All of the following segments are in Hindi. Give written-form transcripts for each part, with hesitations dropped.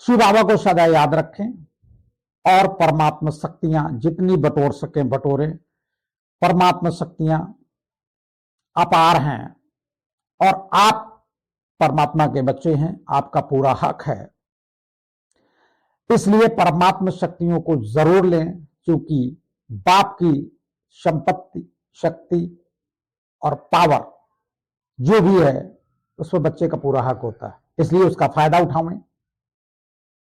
शिव बाबा को सदा याद रखें और परमात्मा शक्तियां जितनी बटोर सकें बटोरे। परमात्मा शक्तियां अपार हैं और आप परमात्मा के बच्चे हैं, आपका पूरा हक है। इसलिए परमात्मा शक्तियों को जरूर लें, क्योंकि बाप की संपत्ति, शक्ति और पावर जो भी है उसमें बच्चे का पूरा हक होता है, इसलिए उसका फायदा उठाएं।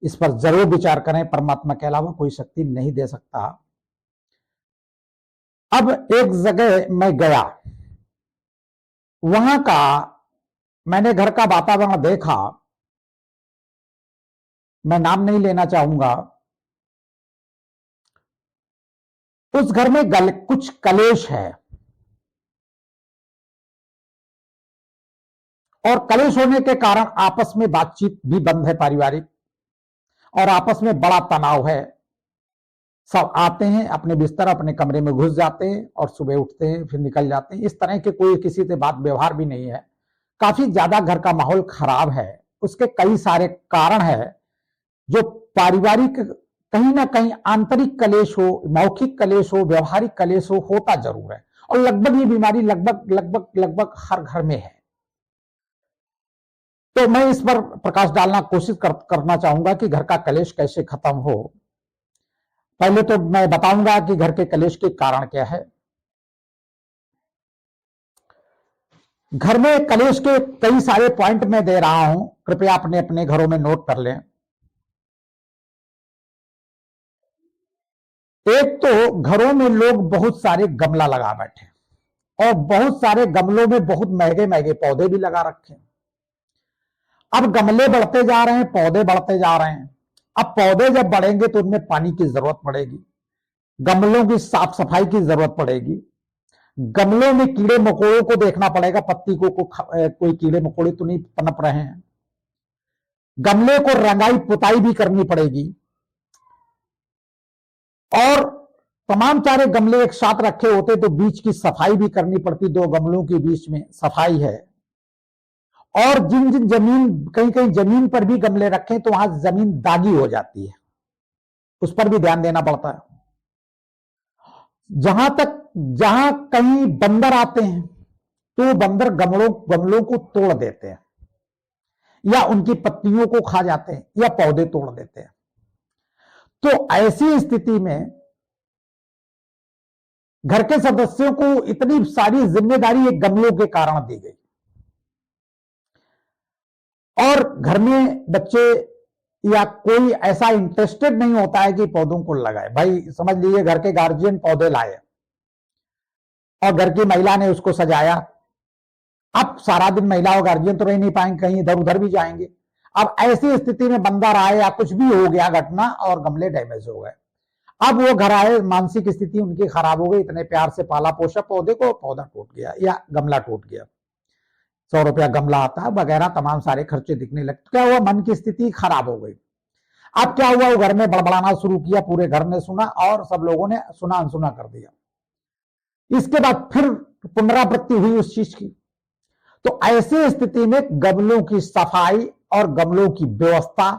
इस पर जरूर विचार करें, परमात्मा के अलावा कोई शक्ति नहीं दे सकता। अब एक जगह मैं गया, वहां का मैंने घर का वातावरण देखा, मैं नाम नहीं लेना चाहूंगा। उस घर में कुछ कलेश है और कलेश होने के कारण आपस में बातचीत भी बंद है पारिवारिक, और आपस में बड़ा तनाव है। सब आते हैं अपने बिस्तर अपने कमरे में घुस जाते हैं और सुबह उठते हैं फिर निकल जाते हैं। इस तरह के कोई किसी से बात व्यवहार भी नहीं है। काफी ज्यादा घर का माहौल खराब है। उसके कई सारे कारण है, जो पारिवारिक कहीं ना कहीं आंतरिक कलेश हो, मौखिक कलेश हो, व्यवहारिक कलेश हो, होता जरूर है। और लगभग ये बीमारी लगभग लगभग लगभग हर घर में है। तो मैं इस पर प्रकाश डालना कोशिश करना चाहूंगा कि घर का कलेश कैसे खत्म हो। पहले तो मैं बताऊंगा कि घर के कलेश के कारण क्या है। घर में कलेश के कई सारे पॉइंट मैं दे रहा हूं, कृपया अपने अपने घरों में नोट कर लें। एक तो घरों में लोग बहुत सारे गमला लगा बैठे और बहुत सारे गमलों में बहुत महंगे महंगे पौधे भी लगा रखे। अब गमले बढ़ते जा रहे हैं, पौधे बढ़ते जा रहे हैं। अब पौधे जब बढ़ेंगे तो उनमें पानी की जरूरत पड़ेगी, गमलों की साफ सफाई की जरूरत पड़ेगी, गमलों में कीड़े मकोड़ों को देखना पड़ेगा, पत्ती को कोई कीड़े मकोड़े तो नहीं पनप रहे हैं। गमले को रंगाई पुताई भी करनी पड़ेगी और तमाम सारे गमले एक साथ रखे होते तो बीच की सफाई भी करनी पड़ती। दो गमलों के बीच में सफाई है। और जिन जिन जमीन, कहीं कहीं जमीन पर भी गमले रखें तो वहां जमीन दागी हो जाती है, उस पर भी ध्यान देना पड़ता है। जहां कहीं बंदर आते हैं तो बंदर गमलों को तोड़ देते हैं या उनकी पत्तियों को खा जाते हैं या पौधे तोड़ देते हैं। तो ऐसी स्थिति में घर के सदस्यों को इतनी सारी जिम्मेदारी एक गमलों के कारण दी गई। और घर में बच्चे या कोई ऐसा इंटरेस्टेड नहीं होता है कि पौधों को लगाए। भाई समझ लीजिए घर के गार्जियन पौधे लाए और घर की महिला ने उसको सजाया। अब सारा दिन महिला और गार्जियन तो रह नहीं पाएंगे, कहीं इधर उधर भी जाएंगे। अब ऐसी स्थिति में बंदर आए या कुछ भी हो गया घटना और गमले डैमेज हो गए। अब वो घर आए, मानसिक स्थिति उनकी खराब हो गई। इतने प्यार से पाला पोषा पौधे को, पौधा टूट गया या गमला टूट गया, 100 रुपया गमला आता है वगैरह, तमाम सारे खर्चे दिखने लगे। क्या हुआ, मन की स्थिति खराब हो गई। अब क्या हुआ, वो घर में बड़बड़ाना शुरू किया, पूरे घर ने सुना और सब लोगों ने सुना अनसुना कर दिया। इसके बाद फिर पुनरावृत्ति हुई उस चीज की। तो ऐसी स्थिति में गमलों की सफाई और गमलों की व्यवस्था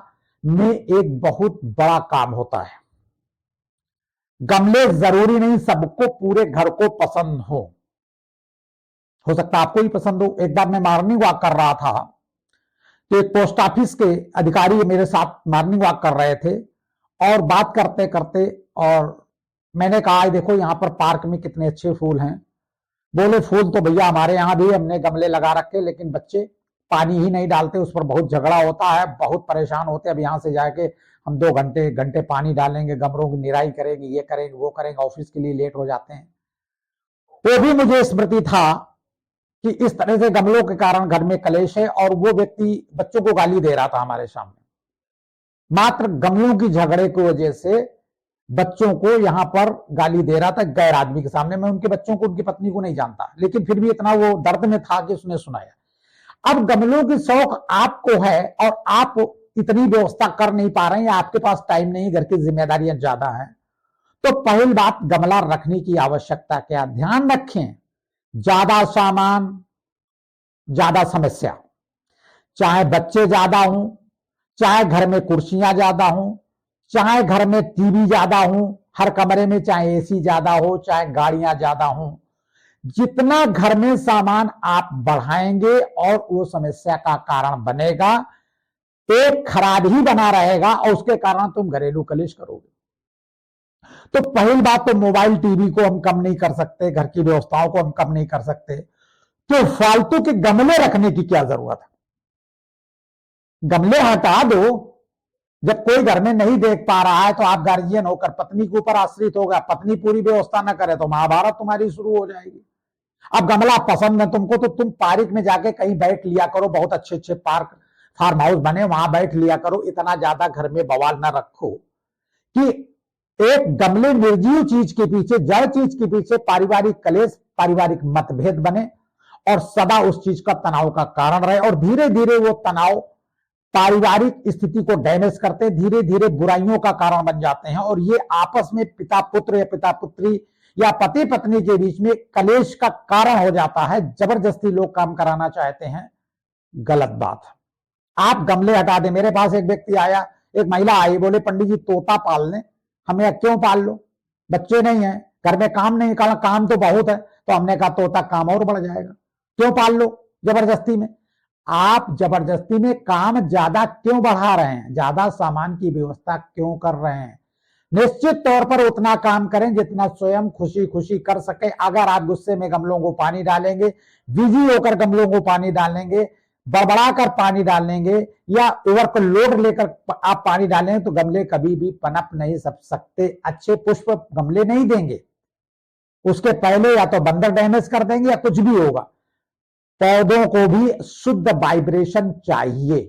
में एक बहुत बड़ा काम होता है। गमले जरूरी नहीं सबको, पूरे घर को पसंद हो सकता है आपको ही पसंद हो। एक बार मैं मॉर्निंग वॉक कर रहा था तो एक पोस्ट ऑफिस के अधिकारी मेरे साथ मॉर्निंग वॉक कर रहे थे और बात करते करते, और मैंने कहा देखो यहां पर पार्क में कितने अच्छे फूल हैं। बोले फूल तो भैया हमारे यहां भी हमने गमले लगा रखे, लेकिन बच्चे पानी ही नहीं डालते, उस पर बहुत झगड़ा होता है, बहुत परेशान होते हैं। अब यहां से जाके हम 2 घंटे पानी डालेंगे, गमलों की निराई करेंगे, ये करेंगे वो करेंगे, ऑफिस के लिए लेट हो जाते हैं। वो भी मुझे स्मृति था कि इस तरह से गमलों के कारण घर में कलेश है। और वो व्यक्ति बच्चों को गाली दे रहा था हमारे सामने, मात्र गमलों की झगड़े की वजह से बच्चों को यहां पर गाली दे रहा था गैर आदमी के सामने। मैं उनके बच्चों को, उनकी पत्नी को नहीं जानता, लेकिन फिर भी इतना वो दर्द में था कि उसने सुनाया। अब गमलों की शौक आपको है और आप इतनी व्यवस्था कर नहीं पा रहे हैं, आपके पास टाइम नहीं, घर की जिम्मेदारियां ज्यादा हैं, तो पहली बात गमला रखने की आवश्यकता क्या, ध्यान रखें। ज्यादा सामान ज्यादा समस्या, चाहे बच्चे ज्यादा हों, चाहे घर में कुर्सियां ज्यादा हो, चाहे घर में टीवी ज्यादा हो हर कमरे में, चाहे एसी ज्यादा हो, चाहे गाड़ियां ज्यादा हो, जितना घर में सामान आप बढ़ाएंगे और वो समस्या का कारण बनेगा, एक खराब ही बना रहेगा और उसके कारण तुम घरेलू कलेश करोगे। तो पहली बात तो मोबाइल टीवी को हम कम नहीं कर सकते, घर की व्यवस्थाओं को हम कम नहीं कर सकते, तो फालतू के गमले रखने की क्या जरूरत है? गमले हटा दो। जब कोई घर में नहीं देख पा रहा है तो आप गार्जियन होकर पत्नी के ऊपर आश्रित होगा, पत्नी पूरी व्यवस्था न करे तो महाभारत तुम्हारी शुरू हो जाएगी। अब गमला पसंद है तुमको तो तुम पार्क में जाके कहीं बैठ लिया करो, बहुत अच्छे अच्छे पार्क फार्म हाउस बने वहां बैठ लिया करो, इतना ज्यादा घर में बवाल ना रखो कि एक गमले निर्जीव चीज के पीछे, जड़ चीज के पीछे पारिवारिक कलेश, पारिवारिक मतभेद बने और सदा उस चीज का तनाव का कारण रहे और धीरे धीरे वो तनाव पारिवारिक स्थिति को डैमेज करते, धीरे धीरे बुराइयों का कारण बन जाते हैं और ये आपस में पिता पुत्र या पिता पुत्री या पति पत्नी के बीच में कलेश का कारण हो जाता है। जबरदस्ती लोग काम कराना चाहते हैं, गलत बात। आप गमले हटा दें। मेरे पास एक व्यक्ति आया, एक महिला आई, बोले पंडित जी तोता पाल लें। हमें क्यों पाल लो, बच्चे नहीं है, घर में काम नहीं, कहा काम तो बहुत है। तो हमने कहा तोता काम और बढ़ जाएगा, क्यों पाल लो जबरदस्ती में। आप जबरदस्ती में काम ज्यादा क्यों बढ़ा रहे हैं, ज्यादा सामान की व्यवस्था क्यों कर रहे हैं? निश्चित तौर पर उतना काम करें जितना स्वयं खुशी खुशी कर सके। अगर आप गुस्से में गमलों को पानी डालेंगे, बिजी होकर गमलों को पानी डालेंगे, बड़बड़ा कर पानी डालेंगे या ओवर लोड लेकर आप पानी डालेंगे तो गमले कभी भी पनप नहीं सकते, अच्छे पुष्प गमले नहीं देंगे। उसके पहले या तो बंदर डैमेज कर देंगे या कुछ भी होगा। पौधों को भी शुद्ध वाइब्रेशन चाहिए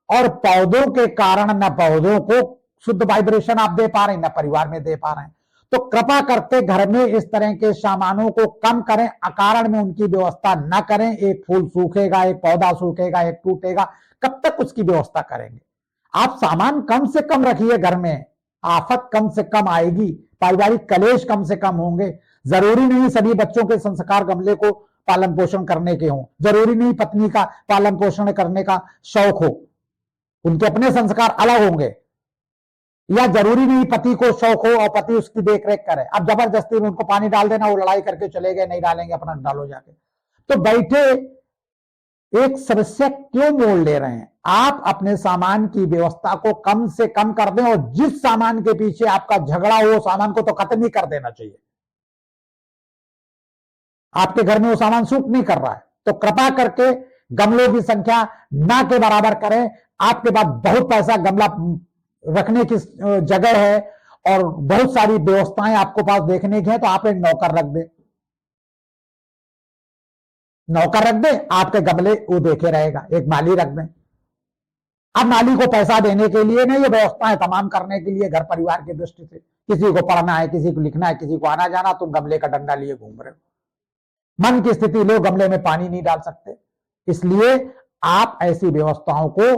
और पौधों के कारण न पौधों को शुद्ध वाइब्रेशन आप दे पा रहे हैं, न परिवार में दे पा रहे हैं। तो कृपा करके घर में इस तरह के सामानों को कम करें, अकारण में उनकी व्यवस्था न करें। एक फूल सूखेगा, एक पौधा सूखेगा, एक टूटेगा, कब तक उसकी व्यवस्था करेंगे? आप सामान कम से कम रखिए घर में, आफत कम से कम आएगी, पारिवारिक कलेश कम से कम होंगे। जरूरी नहीं सभी बच्चों के संस्कार गमले को पालन पोषण करने के हों, जरूरी नहीं पत्नी का पालन पोषण करने का शौक हो, उनके अपने संस्कार अलग होंगे। या जरूरी नहीं पति को शौक हो और पति उसकी देखरेख करे। अब जबरदस्ती में उनको पानी डाल देना, वो लड़ाई करके चले गए, नहीं डालेंगे अपना डालो जाके। तो बैठे एक समस्या क्यों मोड़ ले रहे हैं? आप अपने सामान की व्यवस्था को कम से कम कर दें और जिस सामान के पीछे आपका झगड़ा हो सामान को तो खत्म ही कर देना चाहिए। आपके घर में वो सामान सूट नहीं कर रहा है तो कृपा करके गमलों की संख्या ना के बराबर करें। आपके पास बहुत पैसा गमला रखने की जगह है और बहुत सारी व्यवस्थाएं आपको पास देखने की है तो आप एक नौकर रख दे, नौकर रख दे, आपके गमले वो देखे रहेगा। एक माली रख दें। अब माली को पैसा देने के लिए नहीं, ये व्यवस्थाएं तमाम करने के लिए घर परिवार की दृष्टि से। किसी को पढ़ना है, किसी को लिखना है, किसी को आना जाना, तुम गमले का डंडा लिए घूम रहे हो। मन की स्थिति लो, गमले में पानी नहीं डाल सकते, इसलिए आप ऐसी व्यवस्थाओं को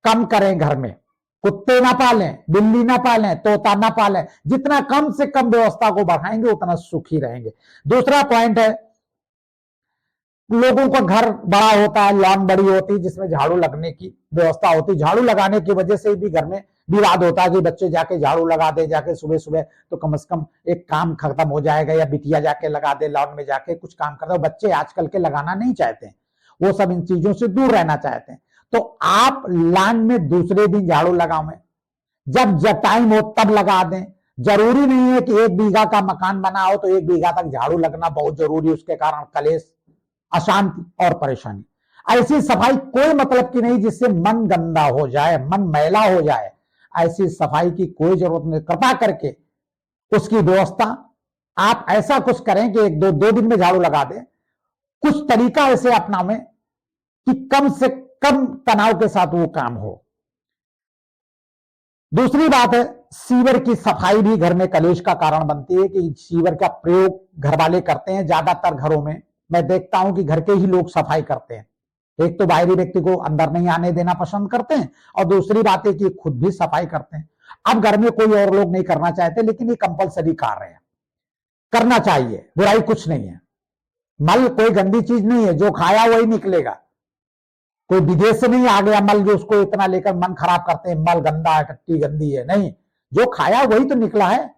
कम करें। घर में कुत्ते ना पालें, बिल्ली ना पालें, तोता ना पालें। जितना कम से कम व्यवस्था को बढ़ाएंगे उतना सुखी रहेंगे। दूसरा पॉइंट है, लोगों का घर बड़ा होता है, लॉन बड़ी होती है जिसमें झाड़ू लगने की व्यवस्था होती है। झाड़ू लगाने की वजह से भी घर में विवाद होता है कि बच्चे जाके झाड़ू लगा दे, जाके सुबह सुबह तो कम से कम एक काम खत्म हो जाएगा, या बिटिया जाके लगा दे, लॉन में जाके कुछ काम करता है। बच्चे आजकल के लगाना नहीं चाहते हैं, वो सब इन चीजों से दूर रहना चाहते हैं। तो आप लॉन में दूसरे दिन झाड़ू लगावें, जब टाइम हो तब लगा दें। जरूरी नहीं है कि 1 बीघा का मकान बना हो तो 1 बीघा तक झाड़ू लगना बहुत जरूरी, उसके कारण कलेश, अशांति और परेशानी। ऐसी सफाई कोई मतलब की नहीं जिससे मन गंदा हो जाए, मन मैला हो जाए। ऐसी सफाई की कोई जरूरत नहीं। कृपा करके उसकी व्यवस्था आप ऐसा कुछ करें कि 1-2 दिन में झाड़ू लगा दें। कुछ तरीका ऐसे अपनावें कि कम से कम तनाव के साथ वो काम हो। दूसरी बात है, सीवर की सफाई भी घर में कलेश का कारण बनती है कि सीवर का प्रयोग घर वाले करते हैं। ज्यादातर घरों में मैं देखता हूं कि घर के ही लोग सफाई करते हैं। एक तो बाहरी व्यक्ति को अंदर नहीं आने देना पसंद करते हैं और दूसरी बात है कि खुद भी सफाई करते हैं। अब घर में कोई और लोग नहीं करना चाहते, लेकिन ये कंपलसरी कार्य है, करना चाहिए, बुराई कुछ नहीं है। मल कोई गंदी चीज नहीं है, जो खाया वही निकलेगा। कोई विदेश से नहीं आ गया मल जो उसको इतना लेकर मन खराब करते हैं, मल गंदा है, टट्टी गंदी है, नहीं, जो खाया वही तो निकला है,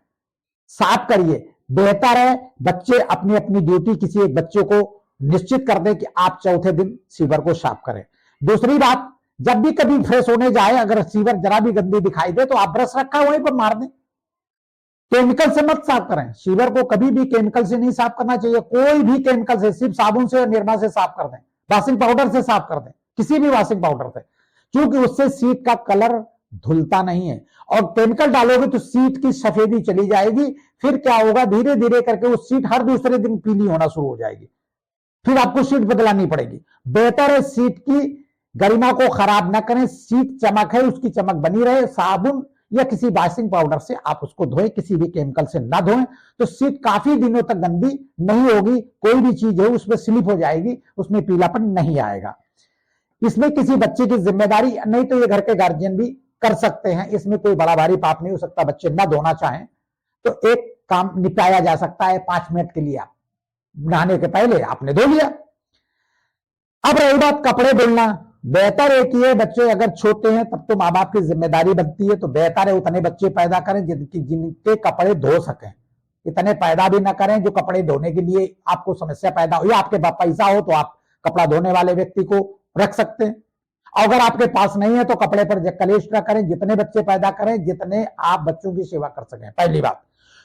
साफ करिए। बेहतर है बच्चे अपनी अपनी ड्यूटी किसी एक बच्चे को निश्चित कर दें कि आप चौथे दिन सीवर को साफ करें। दूसरी बात, जब भी कभी फ्रेश होने जाए अगर सीवर जरा भी गंदी दिखाई दे तो आप ब्रश रखा वहीं पर मार दें, केमिकल से मत साफ करें। सीवर को कभी भी केमिकल से नहीं साफ करना चाहिए, कोई भी केमिकल से, सिर्फ साबुन से और निरमा से साफ कर दें, वॉशिंग पाउडर से साफ कर दें, किसी भी वॉशिंग पाउडर से, क्योंकि उससे सीट का कलर धुलता नहीं है, और केमिकल डालोगे तो सीट की सफेदी चली जाएगी, फिर क्या होगा, धीरे धीरे करके वो सीट हर दूसरे दिन पीली होना शुरू हो जाएगी, फिर आपको सीट बदलानी पड़ेगी। बेहतर है सीट की गरिमा को खराब ना करें, सीट चमक है उसकी चमक बनी रहे, साबुन या किसी वॉशिंग पाउडर से आप उसको धोएं, किसी भी केमिकल से ना धोएं, तो सीट काफी दिनों तक गंदी नहीं होगी, कोई भी चीज है उसमें स्लिप हो जाएगी, उसमें पीलापन नहीं आएगा। इसमें किसी बच्चे की जिम्मेदारी नहीं, तो ये घर के गार्जियन भी कर सकते हैं, इसमें कोई बड़ा भारी पाप नहीं हो सकता। बच्चे ना धोना चाहें तो एक काम निपटाया जा सकता है, 5 मिनट के लिए आप नहाने के पहले आपने धो लिया। अब रही बात कपड़े धुलना, बेहतर है कि ये बच्चे अगर छोटे हैं तब तो माँ बाप की जिम्मेदारी बनती है, तो बेहतर है उतने बच्चे पैदा करें जिनके कपड़े धो सकें, इतने पैदा भी ना करें जो कपड़े धोने के लिए आपको समस्या पैदा हो, या आपके पास पैसा हो तो आप कपड़ा धोने वाले व्यक्ति को रख सकते हैं, अगर आपके पास नहीं है तो कपड़े पर कलेश ना करें, जितने बच्चे पैदा करें जितने आप बच्चों की सेवा कर सकें, पहली बात।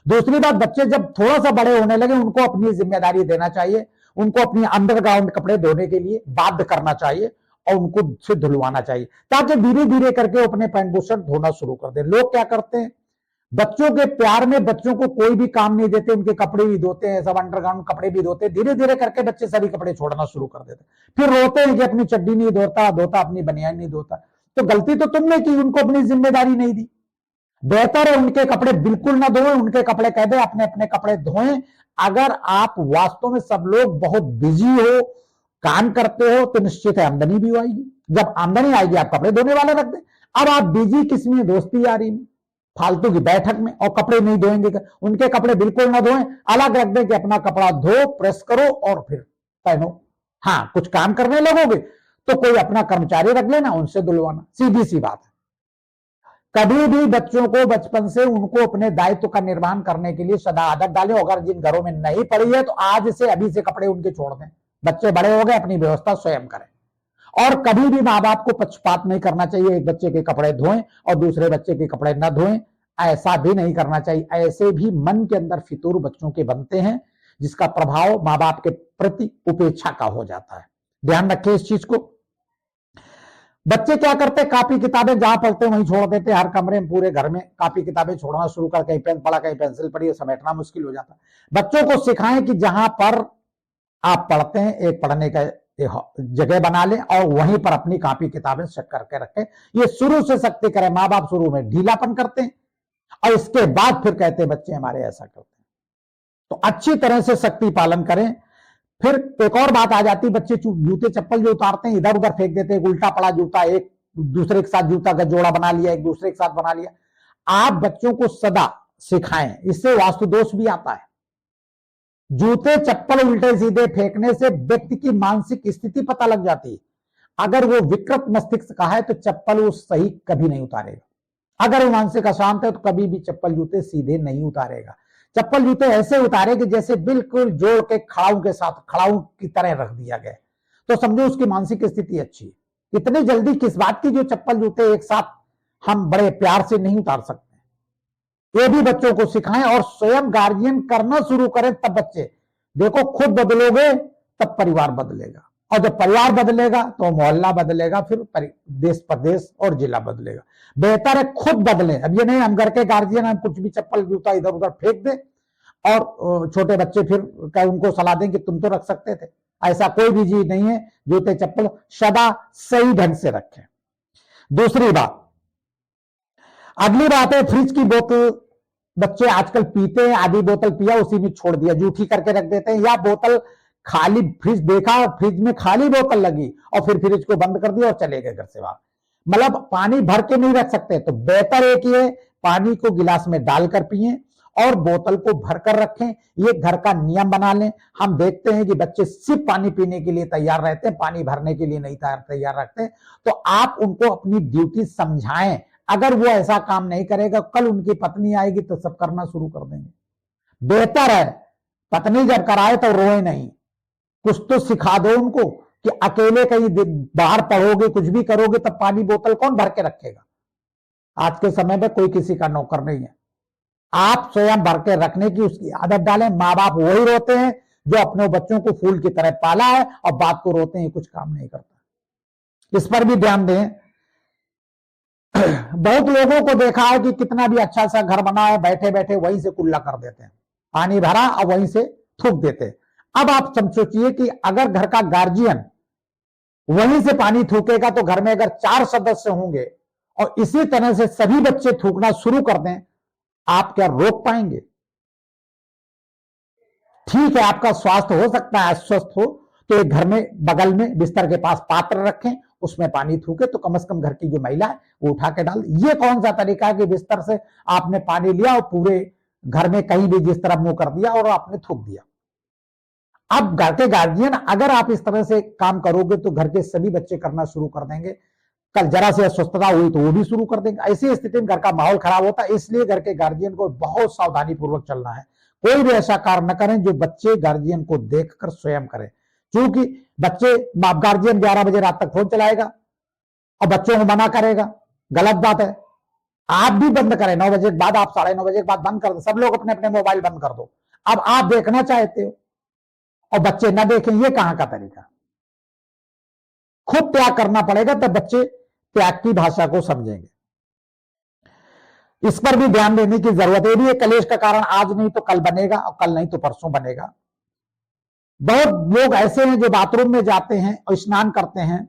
दूसरी बात, बच्चे जब थोड़ा सा बड़े होने लगे उनको अपनी जिम्मेदारी देना चाहिए, उनको अपनी अंडरग्राउंड कपड़े धोने के लिए बाध्य करना चाहिए और उनको से धुलवाना चाहिए, ताकि धीरे धीरे करके अपने पैंट बुशर्ट शर्ट धोना शुरू कर दे। लोग क्या करते हैं, बच्चों के प्यार में बच्चों को कोई भी काम नहीं देते, उनके कपड़े भी धोते हैं, सब अंडरग्राउंड कपड़े भी धोते हैं, धीरे धीरे करके बच्चे सभी कपड़े छोड़ना शुरू कर देते, फिर रोते हैं कि अपनी चड्डी नहीं धोता अपनी बनियान नहीं धोता। तो गलती तो तुमने की, उनको अपनी जिम्मेदारी नहीं दी। बेहतर है उनके कपड़े बिल्कुल ना धोएं, उनके कपड़े कह दे अपने अपने कपड़े धोएं। अगर आप वास्तव में सब लोग बहुत बिजी हो, काम करते हो, तो निश्चित है आमदनी भी आएगी, जब आमदनी आएगी आप कपड़े धोने वाले रख दें। अब आप बिजी किस में, दोस्ती यारी में, फालतू की बैठक में, और कपड़े नहीं धोएंगे, उनके कपड़े बिल्कुल ना धोएं, अलग रख दें कि अपना कपड़ा धो, प्रेस करो और फिर पहनो। हाँ, कुछ काम करने लगोगे तो कोई अपना कर्मचारी रख लेना, उनसे धुलवाना, सीधी सी बात है। कभी भी बच्चों को बचपन से उनको अपने दायित्व का निर्वहन करने के लिए सदा आदत डालें। अगर जिन घरों में नहीं पड़ी है तो आज से अभी से कपड़े उनके छोड़ दें, बच्चे बड़े हो गए, अपनी व्यवस्था स्वयं करें। और कभी भी माँ बाप को पक्षपात नहीं करना चाहिए, एक बच्चे के कपड़े धोएं और दूसरे बच्चे के कपड़े न धोएं, ऐसा भी नहीं करना चाहिए। ऐसे भी मन के अंदर फितूर बच्चों के बनते हैं, जिसका प्रभाव माँ बाप के प्रति उपेक्षा का हो जाता है। ध्यान रखें इस चीज को। बच्चे क्या करते, कापी किताबें जहां पढ़ते वहीं छोड़ देते, हर कमरे में पूरे घर में कापी किताबें छोड़ना शुरू कर, कहीं पेन पड़ा कहीं पेंसिल पड़ी, समेटना मुश्किल हो जाता है। बच्चों को सिखाएं कि जहां पर आप पढ़ते हैं एक पढ़ने का जगह बना लें और वहीं पर अपनी कापी किताबें सेट करके रखें। ये शुरू से सख्ती करें। माँ बाप शुरू में ढीलापन करते हैं और इसके बाद फिर कहते हैं बच्चे हमारे ऐसा करते हैं, तो अच्छी तरह से सख्ती पालन करें। फिर एक और बात आ जाती है, बच्चे जूते चप्पल जो उतारते हैं इधर उधर फेंक देते हैं, उल्टा पड़ा जूता, एक दूसरे के साथ जूता का जोड़ा बना लिया, एक दूसरे के साथ बना लिया। आप बच्चों को सदा सिखाएं, इससे वास्तु दोष भी आता है। जूते चप्पल उल्टे सीधे फेंकने से व्यक्ति की मानसिक स्थिति पता लग जाती है। अगर वो विकृत मस्तिष्क का है तो चप्पल वो सही कभी नहीं उतारेगा। अगर वो मानसिक अशांत है तो कभी भी चप्पल जूते सीधे नहीं उतारेगा। चप्पल जूते ऐसे उतारे कि जैसे बिल्कुल जोड़ के खड़ाऊ के साथ खड़ाऊ की तरह रख दिया गया, तो समझो उसकी मानसिक स्थिति अच्छी है। इतनी जल्दी किस बात की जो चप्पल जूते एक साथ हम बड़े प्यार से नहीं उतार सकते। ये भी बच्चों को सिखाएं और स्वयं गार्जियन करना शुरू करें, तब बच्चे देखो खुद बदलोगे तब परिवार बदलेगा, और जब परिवार बदलेगा तो मोहल्ला बदलेगा, फिर देश प्रदेश और जिला बदलेगा। बेहतर है खुद बदलें। अब ये नहीं हम घर के गार्जियन हम कुछ भी चप्पल जूता इधर उधर फेंक दें और छोटे बच्चे फिर उनको सलाह दें कि तुम तो रख सकते थे। ऐसा कोई भी चीज नहीं है। जूते चप्पल सदा सही ढंग से रखें। दूसरी बात, अगली बात है फ्रिज की बोतल। बच्चे आजकल पीते हैं, आधी बोतल पिया उसी में छोड़ दिया, जूठी करके रख देते हैं, या बोतल खाली, फ्रिज देखा फ्रिज में खाली बोतल लगी और फिर फ्रिज को बंद कर दिया और चले गए घर से बाहर। मतलब पानी भर के नहीं रख सकते, तो बेहतर है कि पानी को गिलास में डालकर पिए और बोतल को भरकर रखें। ये घर का नियम बना लें। हम देखते हैं कि बच्चे सिर्फ पानी पीने के लिए तैयार रहते हैं, पानी भरने के लिए नहीं तैयार रखते। तो आप उनको अपनी ड्यूटी समझाएं। अगर वो ऐसा काम नहीं करेगा, कल उनकी पत्नी आएगी तो सब करना शुरू कर देंगे। बेहतर है पत्नी जब कराए तो रोए नहीं, कुछ तो सिखा दो उनको कि अकेले कहीं बाहर पढ़ोगे, कुछ भी करोगे, तब पानी बोतल कौन भर के रखेगा। आज के समय में कोई किसी का नौकर नहीं है। आप स्वयं भर के रखने की उसकी आदत डालें। माँ बाप वही रोते हैं जो अपने बच्चों को फूल की तरह पाला है और बाप को रोते हैं कुछ काम नहीं करता। इस पर भी ध्यान दें। बहुत लोगों को देखा है कि कितना भी अच्छा सा घर बना है, बैठे बैठे वहीं से कुल्ला कर देते हैं, पानी भरा और वहीं से थूक देते हैं। अब आप सोचिए कि अगर घर का गार्जियन वहीं से पानी थूकेगा तो घर में अगर 4 सदस्य होंगे और इसी तरह से सभी बच्चे थूकना शुरू कर दें, आप क्या रोक पाएंगे? ठीक है, आपका स्वास्थ्य हो सकता है अस्वस्थ हो, तो एक घर में बगल में बिस्तर के पास पात्र रखें, उसमें पानी थूके तो कम से कम घर की जो महिला है वो उठा के डाल। ये कौन सा तरीका है कि बिस्तर से आपने पानी लिया और पूरे घर में कहीं भी जिस तरह मुंह कर दिया और आपने थूक दिया। अब घर के गार्जियन अगर आप इस तरह से काम करोगे तो घर के सभी बच्चे करना शुरू कर देंगे। कल जरा से अस्वस्थता हुई तो वो भी शुरू कर देंगे। ऐसी स्थिति में घर का माहौल खराब होता है। इसलिए घर के गार्जियन को बहुत सावधानी पूर्वक चलना है। कोई भी ऐसा कार्य न करें जो बच्चे गार्जियन को देखकर स्वयं करें, क्योंकि बच्चे गार्जियन 11 बजे रात तक फोन चलाएगा और बच्चों को मना करेगा, गलत बात है। आप भी बंद करें, 9 बजे के बाद, आप 9:30 बजे के बाद बंद कर दो, सब लोग अपने अपने मोबाइल बंद कर दो। अब आप देखना चाहते हो और बच्चे न देखें, ये कहां का तरीका। खुद त्याग करना पड़ेगा तब बच्चे त्याग की भाषा को समझेंगे। इस पर भी ध्यान देने की जरूरत है। भी कलेश का कारण आज नहीं तो कल बनेगा और कल नहीं तो परसों बनेगा। बहुत लोग ऐसे हैं जो बाथरूम में जाते हैं और स्नान करते हैं